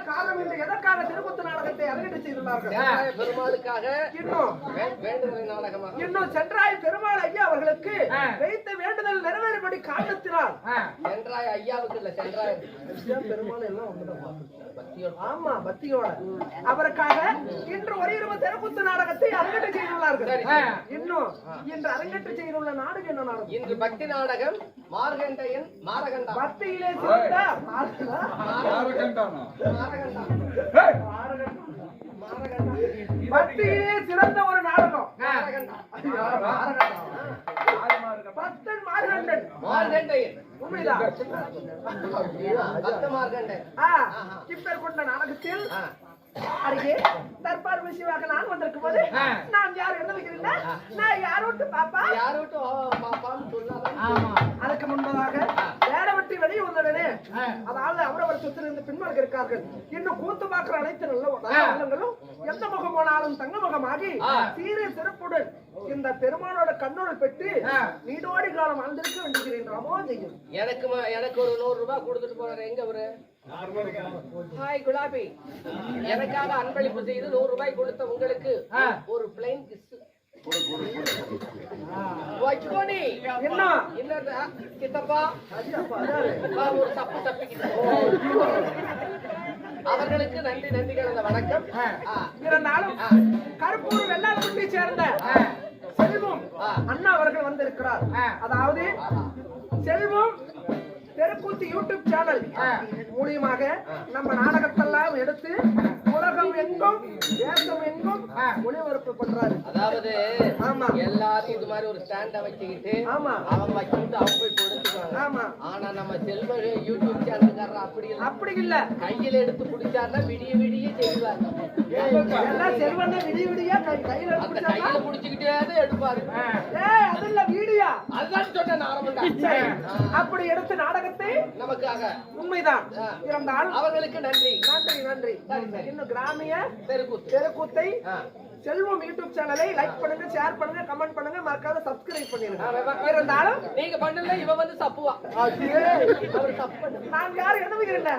காரணம் என்று எதற்காக திருக்கூத்து நாடகத்தை அரங்கேற்ற செய்துள்ளார்கள்? பெருமாளுக்காக இன்னும் வேண்டுதல் நாடகமாக இன்னும் சென்றாய் பெருமாள் ஐயா அவர்களுக்கு வைத்த வேண்டுதல் நிறைவேறும்படி காரணத்தினால் சென்றாய் ஐயாவுக்கு இல்ல சென்றாய் பெருமாள் எல்லாம் ஒன்றுதான் பக்தியோட. ஆமா பக்தியோட அவருக்காக இன்று ஒரு இரவு திருக்கூத்து நாடகத்தை அரங்கேற்ற செய்துள்ளார்கள். இன்னும் இன்று அரங்கேற்ற செய்துள்ள நாடகம் என்ன நாடகம்? இன்று பக்தி நாடகம் மார்கண்டையன் மாரகண்டா. பக்தியிலே சிறந்த பக்தியிலே சிறந்த ஒரு நாடகம் பக்தன் மார்கண்டன். மார்கண்டையன் உண்மைதான். பக்த மார்கண்டன் இப்பேர் கொண்ட நாடகத்தில் அருகே தர்பார் விஷயமாக நான் வந்திருக்கும் போது நான் யார் என்ன வைக்கிறேன்? நான் யாரோட்டு பாப்பா அதுக்கு முன்பதாக வேடவட்டி வெளியே வந்தனே, அதாவது அவரவர் சொத்திலிருந்து பின்வர்க்க இருக்கார்கள். இன்னும் கூத்து பார்க்கிற அனைத்து நல்லங்களும் எந்த முகம் போனாலும் தங்க முகமாகி சீரிய சிறப்புடன் இந்த பெருமானோட கண்ணோடு பெற்று நீடோடி காலம் வாழ்ந்திருக்க வேண்டுகிறேன். ராமோ செய்யும். எனக்கு ஒரு 100 ரூபாய் கொடுத்துட்டு போறாரு. எங்க அவரு? ஹாய் குலாபி, எனக்காக அன்பளிப்பு செய்து 100 ரூபாய் கொடுத்த உங்களுக்கு ஒரு பிளைன் கிஸ். அவர்களுக்கு நன்றி நன்றி கலந்த வணக்கம். இருந்தாலும் கருப்பூர் வெள்ளாளப்பட்டியை சேர்ந்த செல்வம் அண்ணா அவர்கள் வந்திருக்கிறார். அதாவது செல்வம் தெருக்கூத்து யூடியூப் சேனல் மூலியமாக நம்ம நாடகத்தெல்லாம் எடுத்து உலகம் எங்கும் தேசம் எங்கும் ஒளிபரப்பு பண்றாரு. அதாவது ஆமா எல்லாரும் இது மாதிரி ஒரு ஸ்டாண்ட வச்சுக்கிட்டு ஆமா அவங்க வச்சுட்டு அவங்க போய் கொடுத்துருவாங்க. ஆமா ஆனா நம்ம செல்வ யூடியூப் சேனல்காரர் அப்படி இல்ல, கையில எடுத்து பிடிச்சாருன்னா விடிய விடிய செய்வாங்க. செல்வன் விடிய விடிய கையில பிடிச்சுக்கிட்டே எடுப்பாரு. அது இல்ல வீடியோ, அதுதான் சொன்னேன் ஆரம்பம். அப்படி எடுத்து நாடகத்தை நமக்காக உண்மைதான் இருந்தால் அவர்களுக்கு நன்றி நன்றி நன்றி. இன்னும் கிராமிய தெருக்கூத்து தெருக்கூத்தை செல்வம் யூடியூப் சேனலை லைக் பண்ணுங்க, ஷேர் பண்ணுங்க, கமெண்ட் பண்ணுங்க, மறக்காம சப்ஸ்கிரைப் பண்ணிருங்க. இருந்தாலும் நீங்க பண்ணல இவ வந்து தப்புவா. அவர் தப்பு. நான் யாரு என்ன சொல்லுங்க.